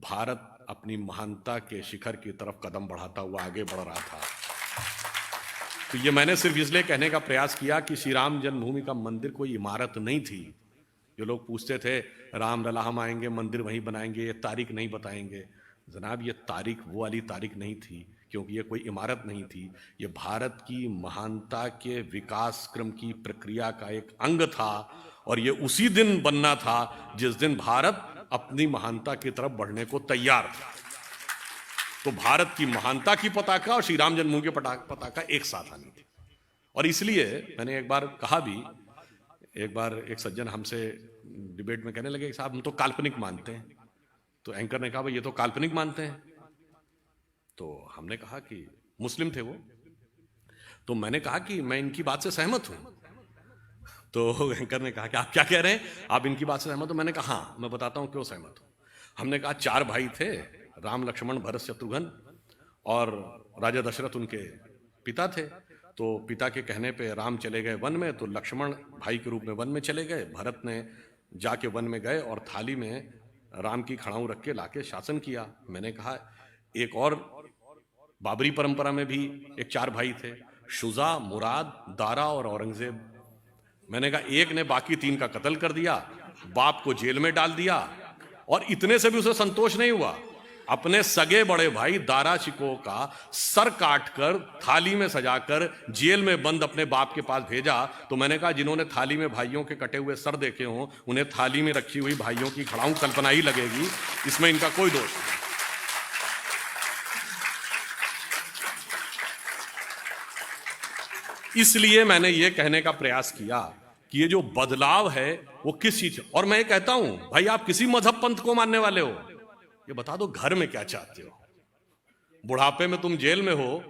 भारत अपनी महानता के शिखर की तरफ कदम बढ़ाता हुआ आगे बढ़ रहा था। तो ये मैंने सिर्फ इसलिए कहने का प्रयास किया कि श्री राम जन्मभूमि का मंदिर कोई इमारत नहीं थी। जो लोग पूछते थे राम लला हम आएंगे मंदिर वहीं बनाएंगे, ये तारीख नहीं बताएंगे। जनाब, ये तारीख वो वाली तारीख नहीं थी, क्योंकि ये कोई इमारत नहीं थी। ये भारत की महानता के विकास क्रम की प्रक्रिया का एक अंग था, और ये उसी दिन बनना था जिस दिन भारत अपनी महानता की तरफ बढ़ने को तैयार था। तो भारत की महानता की पताका और श्री राम जन्मभूमि की पताका एक साथ आनी थी। और इसलिए मैंने एक बार कहा भी, एक बार एक सज्जन हमसे डिबेट में कहने लगे साहब हम तो काल्पनिक मानते हैं। तो एंकर ने कहा भाई ये तो काल्पनिक मानते हैं। तो हमने कहा कि मुस्लिम थे वो, तो मैंने कहा कि मैं इनकी बात से सहमत हूं। तो एंकर ने कहा कि आप क्या कह रहे हैं, आप इनकी बात से सहमत हो? मैंने कहा हाँ, मैं बताता हूं क्यों सहमत हूं। हमने कहा 4 भाई थे, राम लक्ष्मण भरत शत्रुघ्न, और राजा दशरथ उनके पिता थे। तो पिता के कहने पे राम चले गए वन में, तो लक्ष्मण भाई के रूप में वन में चले गए। भरत ने जाके वन में गए और थाली में राम की खड़ाऊ रख के लाके शासन किया। मैंने कहा एक और बाबरी परंपरा में भी एक 4 भाई थे, शुजा, मुराद, दारा और औरंगजेब। मैंने कहा एक ने बाकी 3 का कत्ल कर दिया, बाप को जेल में डाल दिया, और इतने से भी उसे संतोष नहीं हुआ, अपने सगे बड़े भाई दारा शिकोह का सर काटकर थाली में सजाकर जेल में बंद अपने बाप के पास भेजा। तो मैंने कहा जिन्होंने थाली में भाइयों के कटे हुए सर देखे हों, उन्हें थाली में रखी हुई भाइयों की खड़ाऊ कल्पना ही लगेगी, इसमें इनका कोई दोष नहीं। इसलिए मैंने ये कहने का प्रयास किया कि ये जो बदलाव है वो किस चीज। और मैं ये कहता हूं भाई आप किसी मजहब पंथ को मानने वाले हो, ये बता दो घर में क्या चाहते हो। बुढ़ापे में तुम जेल में हो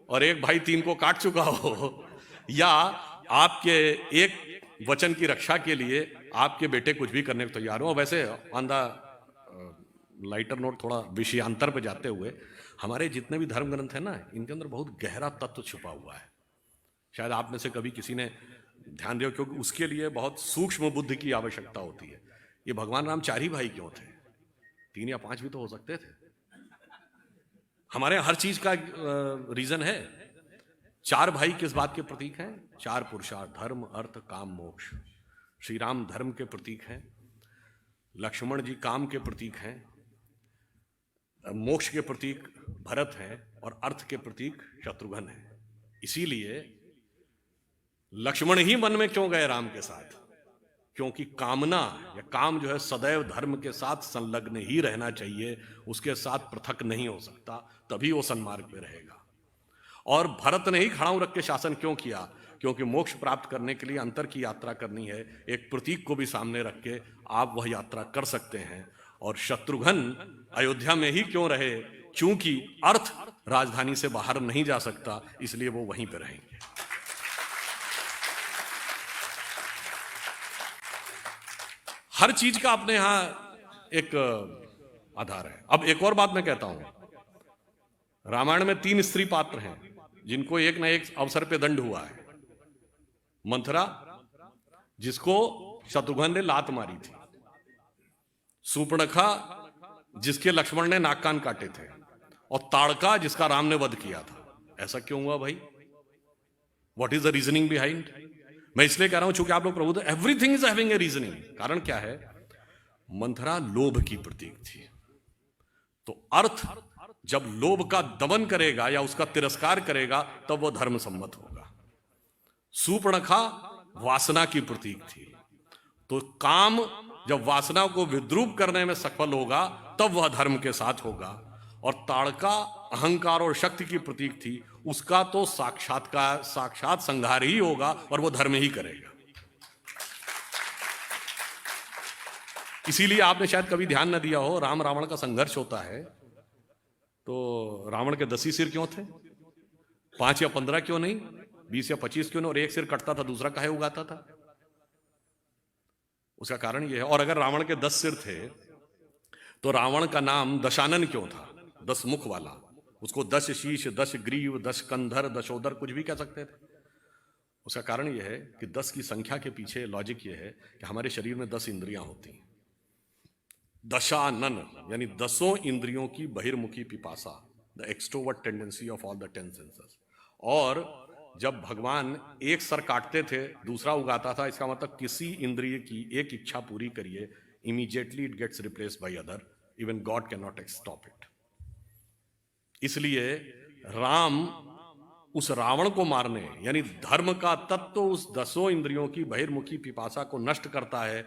और एक भाई 3 को काट चुका हो, या आपके एक वचन की रक्षा के लिए आपके बेटे कुछ भी करने को तैयार हो। वैसे ऑन द लाइटर नोट, थोड़ा विषयांतर पे जाते हुए, हमारे जितने भी धर्म ग्रंथ है ना, इनके अंदर बहुत गहरा तत्व छुपा हुआ है। शायद आप में से कभी किसी ने ध्यान दिया, क्योंकि उसके लिए बहुत सूक्ष्म बुद्धि की आवश्यकता होती है। ये भगवान राम 4 ही भाई क्यों थे? 3 या 5 भी तो हो सकते थे। हमारे हर चीज का रीजन है। 4 भाई किस बात के प्रतीक हैं? 4 पुरुषार्थ, धर्म, अर्थ, काम, मोक्ष। श्री राम धर्म के प्रतीक हैं, लक्ष्मण जी काम के प्रतीक हैं, मोक्ष के प्रतीक भरत हैं, और अर्थ के प्रतीक शत्रुघ्न हैं। इसीलिए लक्ष्मण ही वन में क्यों गए राम के साथ? क्योंकि कामना या काम जो है सदैव धर्म के साथ संलग्न ही रहना चाहिए, उसके साथ पृथक नहीं हो सकता, तभी वो सन्मार्ग पे रहेगा। और भरत ने ही खड़ाऊ रख के शासन क्यों किया? क्योंकि मोक्ष प्राप्त करने के लिए अंतर की यात्रा करनी है, एक प्रतीक को भी सामने रख के आप वह यात्रा कर सकते हैं। और शत्रुघ्न अयोध्या में ही क्यों रहे? क्योंकि अर्थ राजधानी से बाहर नहीं जा सकता, इसलिए वो वहीं पे रहेंगे। हर चीज का अपने यहां एक आधार है। अब एक और बात मैं कहता हूं, रामायण में 3 स्त्री पात्र हैं जिनको एक न एक अवसर पे दंड हुआ है। मंथरा, जिसको शत्रुघ्न ने लात मारी थी, सूर्पणखा, जिसके लक्ष्मण ने नाक कान काटे थे, और ताड़का, जिसका राम ने वध किया था। ऐसा क्यों हुआ भाई? What is the reasoning behind? मैं इसलिए कह रहा हूं चूंकि आप लोग प्रबुद्ध, everything is having a reasoning. कारण क्या है? मंथरा लोभ की प्रतीक थी, तो अर्थ जब लोभ का दमन करेगा या उसका तिरस्कार करेगा तब वह धर्म सम्मत होगा। सूर्पणखा वासना की प्रतीक थी, तो काम जब वासना को विद्रूप करने में सफल होगा तब वह धर्म के साथ होगा। और ताड़का अहंकार और शक्ति की प्रतीक थी, उसका तो साक्षात संहार ही होगा और वो धर्म ही करेगा। इसीलिए आपने शायद कभी ध्यान न दिया हो, राम रावण का संघर्ष होता है तो रावण के 10 ही सिर क्यों थे? 5 या 15 क्यों नहीं? 20 या 25 क्यों नहीं? और एक सिर कटता था, दूसरा काहे उगाता था? उसका कारण यह है। और अगर रावण के 10 सिर थे तो रावण का नाम दशानन क्यों था? 10 मुख वाला। उसको 10 शीश, 10 ग्रीव, 10 कंधर, दशोदर कुछ भी कह सकते थे। उसका कारण यह है कि 10 की संख्या के पीछे लॉजिक यह है कि हमारे शरीर में 10 इंद्रियां होती हैं। दशानन यानी दसों इंद्रियों की बहिर्मुखी पिपासा, the extrovert tendency of all the 10 senses. और जब भगवान एक सर काटते थे दूसरा उगाता था, इसका मतलब किसी इंद्रिय की एक इच्छा पूरी करिए, immediately it gets replaced by other, even God can not stop it. इसलिए राम उस रावण को मारने यानी धर्म का तत्व उस दसों इंद्रियों की बहिर्मुखी पिपासा को नष्ट करता है,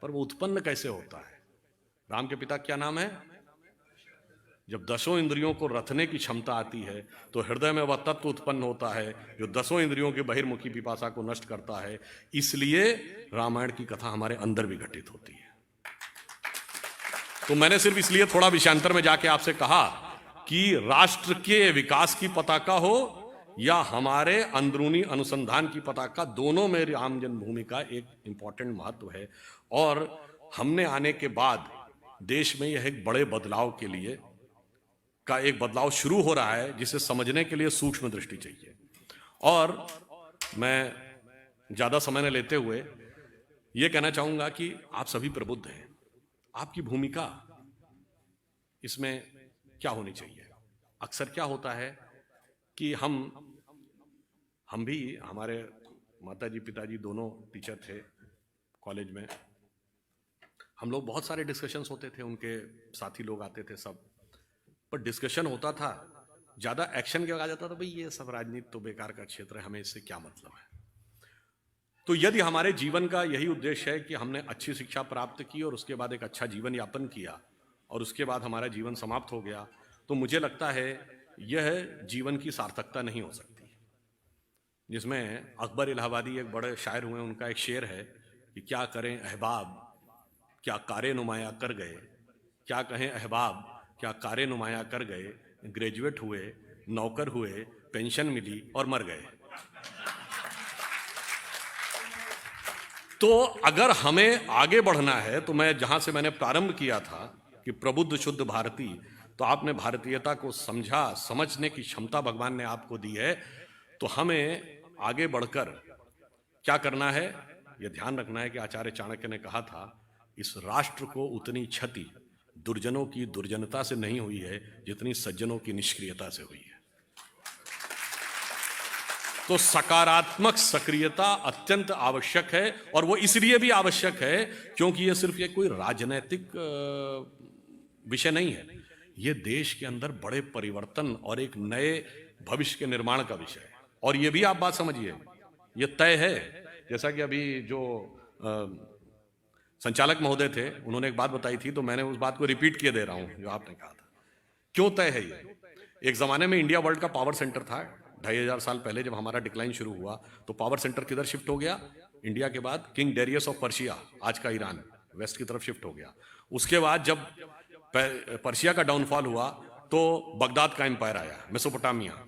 पर वो उत्पन्न कैसे होता है? राम के पिता क्या नाम है? जब दसों इंद्रियों को रथने की क्षमता आती है तो हृदय में वह तत्व उत्पन्न होता है जो दसों इंद्रियों की बहिर्मुखी पिपासा को नष्ट करता है। इसलिए रामायण की कथा हमारे अंदर भी घटित होती है। तो मैंने सिर्फ इसलिए थोड़ा विषयांतर में जाके आपसे कहा कि राष्ट्र के विकास की पताका हो या हमारे अंदरूनी अनुसंधान की पताका, दोनों में राम जन्मभूमि का एक इंपॉर्टेंट महत्व है। और हमने आने के बाद देश में यह एक बड़े बदलाव के लिए का एक बदलाव शुरू हो रहा है, जिसे समझने के लिए सूक्ष्म दृष्टि चाहिए। और मैं ज्यादा समय न लेते हुए यह कहना चाहूंगा कि आप सभी प्रबुद्ध हैं, आपकी भूमिका इसमें क्या होनी चाहिए? अक्सर क्या होता है कि हम भी, हमारे माताजी पिताजी दोनों टीचर थे कॉलेज में, हम लोग बहुत सारे डिस्कशंस होते थे, उनके साथी लोग आते थे सब, पर डिस्कशन होता था, ज्यादा एक्शन क्या आ जाता था, भाई ये सब राजनीति तो बेकार का क्षेत्र है, हमें इससे क्या मतलब है। तो यदि हमारे जीवन का यही उद्देश्य है कि हमने अच्छी शिक्षा प्राप्त की और उसके बाद एक अच्छा जीवन यापन किया और उसके बाद हमारा जीवन समाप्त हो गया, तो मुझे लगता है यह जीवन की सार्थकता नहीं हो सकती। जिसमें अकबर इलाहाबादी एक बड़े शायर हुए, उनका एक शेर है कि क्या करें अहबाब क्या कारे नुमाया कर गए, क्या कहें अहबाब क्या कारे नुमाया कर गए, ग्रेजुएट हुए, नौकर हुए, पेंशन मिली और मर गए। तो अगर हमें आगे बढ़ना है, तो मैं जहां से मैंने प्रारंभ किया था कि प्रबुद्ध शुद्ध भारती, तो आपने भारतीयता को समझा, समझने की क्षमता भगवान ने आपको दी है। तो हमें आगे बढ़कर क्या करना है, यह ध्यान रखना है कि आचार्य चाणक्य ने कहा था, इस राष्ट्र को उतनी क्षति दुर्जनों की दुर्जनता से नहीं हुई है जितनी सज्जनों की निष्क्रियता से हुई है। तो सकारात्मक सक्रियता अत्यंत आवश्यक है, और वो इसलिए भी आवश्यक है क्योंकि ये सिर्फ कोई राजनैतिक विषय नहीं है, ये देश के अंदर बड़े परिवर्तन और एक नए भविष्य के निर्माण का विषय है। और ये भी आप बात समझिए, ये तय है, जैसा कि अभी जो संचालक महोदय थे उन्होंने एक बात बताई थी, तो मैंने उस बात को रिपीट किए दे रहा हूं जो आपने कहा था। क्यों तय है ये? एक जमाने में इंडिया वर्ल्ड का पावर सेंटर था, 2500 साल पहले जब हमारा डिक्लाइन शुरू हुआ तो पावर सेंटर किधर शिफ्ट हो गया? इंडिया के बाद किंग डेरियस ऑफ पर्शिया, आज का ईरान, वेस्ट की तरफ शिफ्ट हो गया। उसके बाद जब पर्शिया का डाउनफॉल हुआ तो बगदाद का एम्पायर आया, मेसोपोटामिया।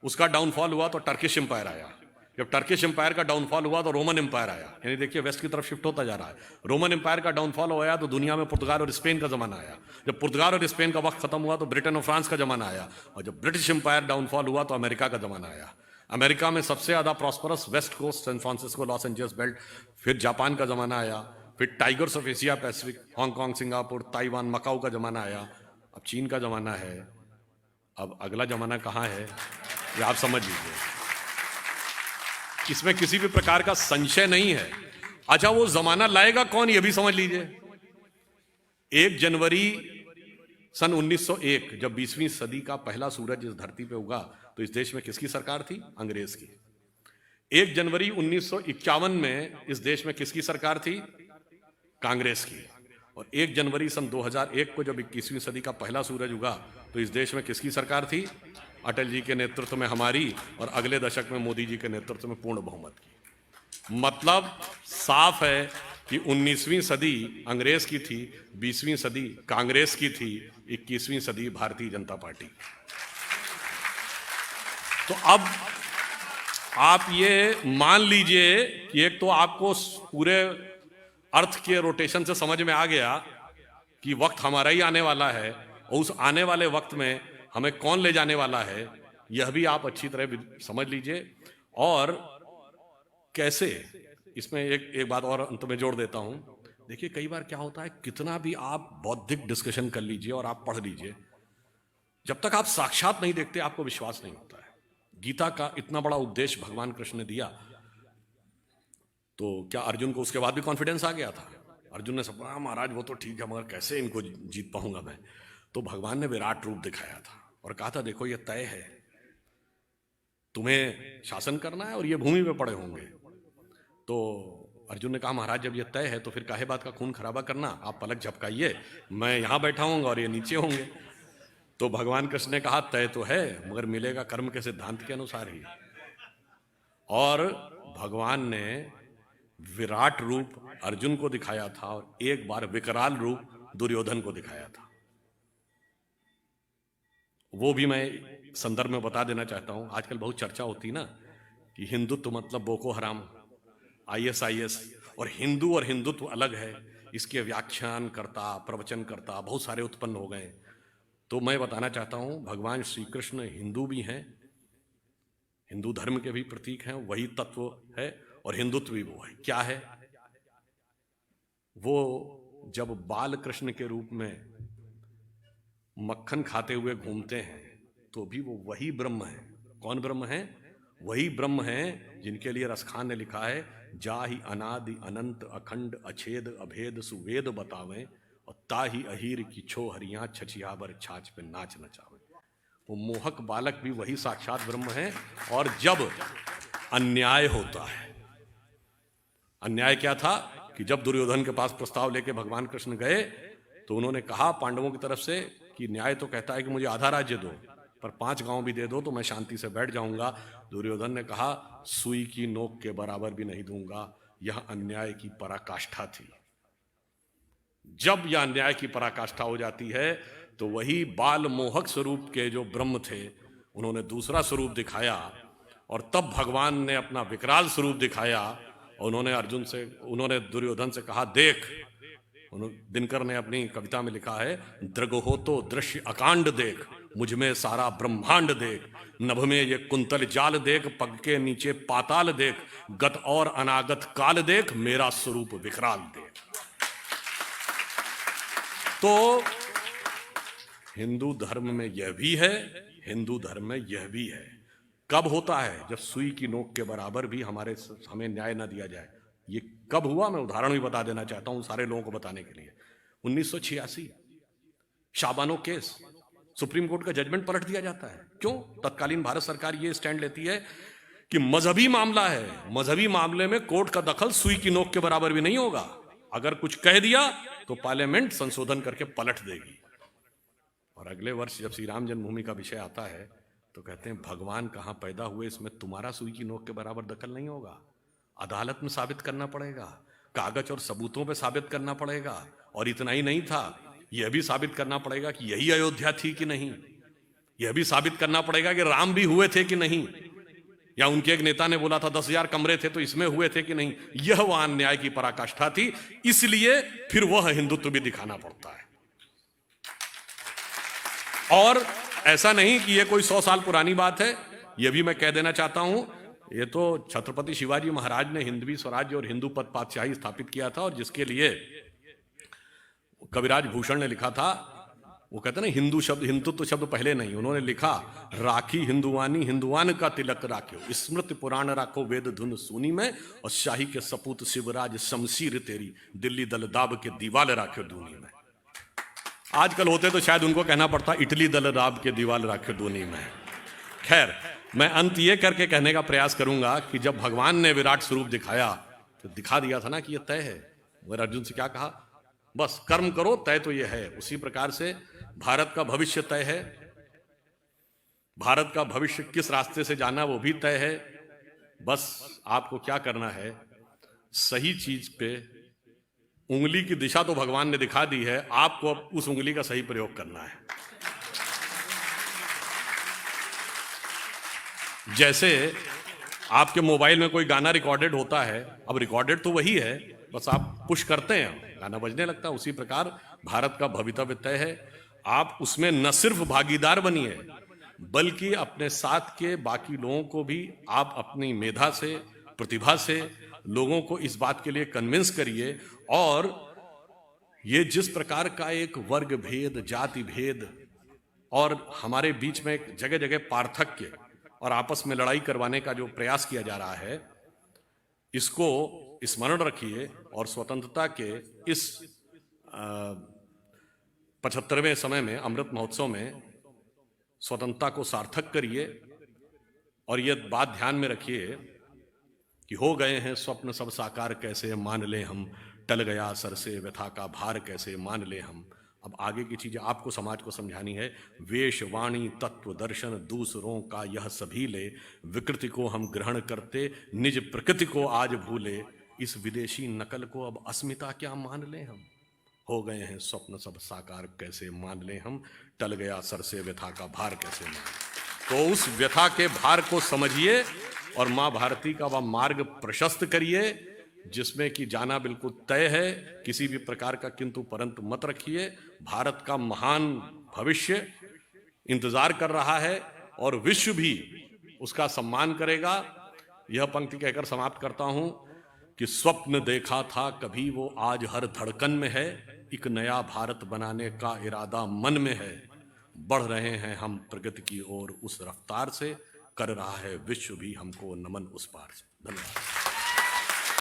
उसका डाउनफॉल हुआ तो टर्किश एम्पायर आया। जब टर्किश एम्पायर का डाउनफॉल हुआ तो रोमन एम्पायर आया। यानी देखिए वेस्ट की तरफ शिफ्ट होता जा रहा है। रोमन एम्पायर का डाउनफॉल होया तो दुनिया में पुर्तगाल और स्पेन का जमाना आया। जब पुर्तगाल और स्पेन का वक्त खत्म हुआ तो ब्रिटेन और फ्रांस का जमाना आया। और जब ब्रिटिश एम्पायर डाउनफॉल हुआ तो अमेरिका का जमाना आया। अमेरिका में सबसे ज्यादा prosperous west coast, San Francisco, Los Angeles belt. फिर जापान का जमाना आया, फिर tigers of Asia Pacific, Hong Kong, Singapore, Taiwan, Macau का जमाना आया। अब चीन का जमाना है। अब अगला जमाना कहाँ है ये आप समझ लीजिए, इसमें किसी भी प्रकार का संशय नहीं है। अच्छा, वो जमाना लाएगा कौन ये भी समझ लीजिए। 1 जनवरी सन 1901 जब 20वीं सदी का पहला सूरज इस धरती पे उगा तो इस देश में किसकी सरकार थी? अंग्रेज की। 1 जनवरी 1951 में इस देश में किसकी सरकार थी? कांग्रेस की। और 1 जनवरी सन 2001 को जब 21वीं सदी का पहला सूरज उगा तो इस देश में किसकी सरकार थी? अटल जी के नेतृत्व में हमारी, और अगले दशक में मोदी जी के नेतृत्व में पूर्ण बहुमत की। मतलब साफ है कि 19वीं सदी अंग्रेज की थी, 20वीं सदी कांग्रेस की थी, 21वीं सदी भारतीय जनता पार्टी। तो अब आप ये मान लीजिए कि एक तो आपको पूरे अर्थ के रोटेशन से समझ में आ गया कि वक्त हमारा ही आने वाला है, और उस आने वाले वक्त में हमें कौन ले जाने वाला है यह भी आप अच्छी तरह समझ लीजिए। और कैसे, इसमें एक बात और अंत में जोड़ देता हूं। देखिए कई बार क्या होता है, कितना भी आप बौद्धिक डिस्कशन कर लीजिए और आप पढ़ लीजिए, जब तक आप साक्षात नहीं देखते आपको विश्वास नहीं होता है। गीता का इतना बड़ा उपदेश भगवान कृष्ण ने दिया, तो क्या अर्जुन को उसके बाद भी कॉन्फिडेंस आ गया था? अर्जुन ने समझा महाराज वो तो ठीक है, मगर कैसे इनको जीत पाऊंगा मैं? तो भगवान ने विराट रूप दिखाया था और कहा था देखो ये तय है, तुम्हें शासन करना है और ये भूमि पे पड़े होंगे। तो अर्जुन ने कहा महाराज जब ये तय है तो फिर काहे बात का खून खराबा करना, आप पलक झपकाइए, मैं यहां बैठा हूंगा और ये नीचे होंगे। तो भगवान कृष्ण ने कहा तय तो है, मगर मिलेगा कर्म के सिद्धांत के अनुसार ही। और भगवान ने विराट रूप अर्जुन को दिखाया था और एक बार विकराल रूप दुर्योधन को दिखाया था। वो भी मैं संदर्भ में बता देना चाहता हूं। आजकल बहुत चर्चा होती ना कि हिंदुत्व मतलब बोको हराम, ISIS, और हिंदुत्व अलग है, इसके व्याख्यान करता, प्रवचन करता बहुत सारे उत्पन्न हो गए। तो मैं बताना चाहता हूं भगवान श्री कृष्ण हिंदू भी हैं, हिंदू धर्म के भी प्रतीक हैं, वही तत्व है, और हिंदुत्व भी वो है। क्या है वो? जब बाल कृष्ण के रूप में मक्खन खाते हुए घूमते हैं तो भी वो वही ब्रह्म है। कौन ब्रह्म है? वही ब्रह्म है जिनके लिए रसखान ने लिखा है जाहि अनादि अनंत अखंड अछेद अभेद सुवेद बतावें और ताहि अहीर की छो हरियां छछियाबर छाछ पे नाच नचावे। वो मोहक बालक भी वही साक्षात ब्रह्म है। और जब अन्याय होता है, अन्याय क्या था कि जब दुर्योधन के पास प्रस्ताव लेके भगवान कृष्ण गए तो उन्होंने कहा पांडवों की तरफ से कि न्याय तो कहता है कि मुझे आधा राज्य दो, पर 5 गांव भी दे दो तो मैं शांति से बैठ जाऊंगा। दुर्योधन ने कहा सुई की नोक के बराबर भी नहीं दूंगा। यह अन्याय की पराकाष्ठा थी। जब यह अन्याय की पराकाष्ठा हो जाती है तो वही बाल मोहक स्वरूप के जो ब्रह्म थे उन्होंने दूसरा स्वरूप दिखाया, और तब भगवान ने अपना विकराल स्वरूप दिखाया। उन्होंने दुर्योधन से कहा देख, दिनकर ने अपनी कविता में लिखा है द्रगहो तो दृश्य अकांड देख, मुझ में सारा ब्रह्मांड देख, नभ में ये कुंतल जाल देख, पग के नीचे पाताल देख, गत और अनागत काल देख, मेरा स्वरूप विकराल देख। तो हिंदू धर्म में यह भी है, हिंदू धर्म में यह भी है। कब होता है? जब सुई की नोक के बराबर भी हमें न्याय न दिया जाए। ये कब हुआ? मैं उदाहरण भी बता देना चाहता हूं सारे लोगों को बताने के लिए। 1986 शाबानो केस, सुप्रीम कोर्ट का जजमेंट पलट दिया जाता है। क्यों? तत्कालीन भारत सरकार ये स्टैंड लेती है कि मजहबी मामला है, मजहबी मामले में कोर्ट का दखल सुई की नोक के बराबर भी नहीं होगा। अगर कुछ कह दिया तो पार्लियामेंट संशोधन करके पलट देगी। और अगले वर्ष जब श्री राम जन्मभूमि का विषय आता है तो कहते हैं भगवान कहां पैदा हुए, इसमें तुम्हारा सुई की नोक के बराबर दखल नहीं होगा। अदालत में साबित करना पड़ेगा, कागज और सबूतों पे साबित करना पड़ेगा। और इतना ही नहीं था, यह भी साबित करना पड़ेगा कि यही अयोध्या थी कि नहीं, यह भी साबित करना पड़ेगा कि राम भी हुए थे कि नहीं, या उनके एक नेता ने बोला था 10,000 कमरे थे तो इसमें हुए थे कि नहीं। यह वहां न्याय की पराकाष्ठा थी। इसलिए फिर वह हिंदुत्व भी दिखाना पड़ता है। और ऐसा नहीं कि यह कोई 100 साल पुरानी बात है, यह भी मैं कह देना चाहता हूं। ये तो छत्रपति शिवाजी महाराज ने हिंदवी स्वराज्य और हिंदू पद पातशाही स्थापित किया था, और जिसके लिए कविराज भूषण ने लिखा था, वो कहते ना हिंदुत्व शब्द पहले नहीं, उन्होंने लिखा राखी हिंदुवानी हिंदुआन का तिलक राख्यो, स्मृति पुराण राखो वेद धुन सुनी में, और शाही के सपूत शिवराज शमशीर तेरी, दिल्ली दलदाब के दीवाल राख्यो दूनी में। आजकल होते तो शायद उनको कहना पड़ता इटली दलदाब के दीवाल राख्यो दूनी में। खैर, मैं अंत ये करके कहने का प्रयास करूंगा कि जब भगवान ने विराट स्वरूप दिखाया तो दिखा दिया था ना कि यह तय है। मगर अर्जुन से क्या कहा? बस कर्म करो, तय तो यह है। उसी प्रकार से भारत का भविष्य तय है। भारत का भविष्य किस रास्ते से जाना वो भी तय है। बस आपको क्या करना है, सही चीज पे उंगली की दिशा तो भगवान ने दिखा दी है, आपको अब उस उंगली का सही प्रयोग करना है। जैसे आपके मोबाइल में कोई गाना रिकॉर्डेड होता है, अब रिकॉर्डेड तो वही है, बस आप पुश करते हैं गाना बजने लगता है। उसी प्रकार भारत का भवितव्य तय है। आप उसमें न सिर्फ भागीदार बनिए बल्कि अपने साथ के बाकी लोगों को भी आप अपनी मेधा से, प्रतिभा से लोगों को इस बात के लिए कन्विंस करिए। और ये जिस प्रकार का एक वर्ग भेद, जाति भेद और हमारे बीच में एक जगह जगह पार्थक्य और आपस में लड़ाई करवाने का जो प्रयास किया जा रहा है, इसको स्मरण रखिए और स्वतंत्रता के इस 75वें समय में, अमृत महोत्सव में स्वतंत्रता को सार्थक करिए। और ये बात ध्यान में रखिए कि हो गए हैं स्वप्न सब साकार, कैसे मान ले हम, टल गया सर से व्यथा का भार, कैसे मान ले हम। अब आगे की चीजें आपको समाज को समझानी है। वेश वाणी तत्व दर्शन दूसरों का यह सभी ले, विकृति को हम ग्रहण करते निज प्रकृति को आज भूले, इस विदेशी नकल को अब अस्मिता क्या मान ले हम। हो गए हैं स्वप्न सब साकार, कैसे मान ले हम, टल गया सर से व्यथा का भार, कैसे मान। तो उस व्यथा के भार को समझिए और मां भारती का वह मार्ग प्रशस्त करिए जिसमें कि जाना बिल्कुल तय है। किसी भी प्रकार का किंतु परंतु मत रखिए। भारत का महान भविष्य इंतजार कर रहा है और विश्व भी उसका सम्मान करेगा। यह पंक्ति कहकर समाप्त करता हूं कि स्वप्न देखा था कभी वो आज हर धड़कन में है, एक नया भारत बनाने का इरादा मन में है, बढ़ रहे हैं हम प्रगति की ओर उस रफ्तार से, कर रहा है विश्व भी हमको नमन उस पार से। धन्यवाद।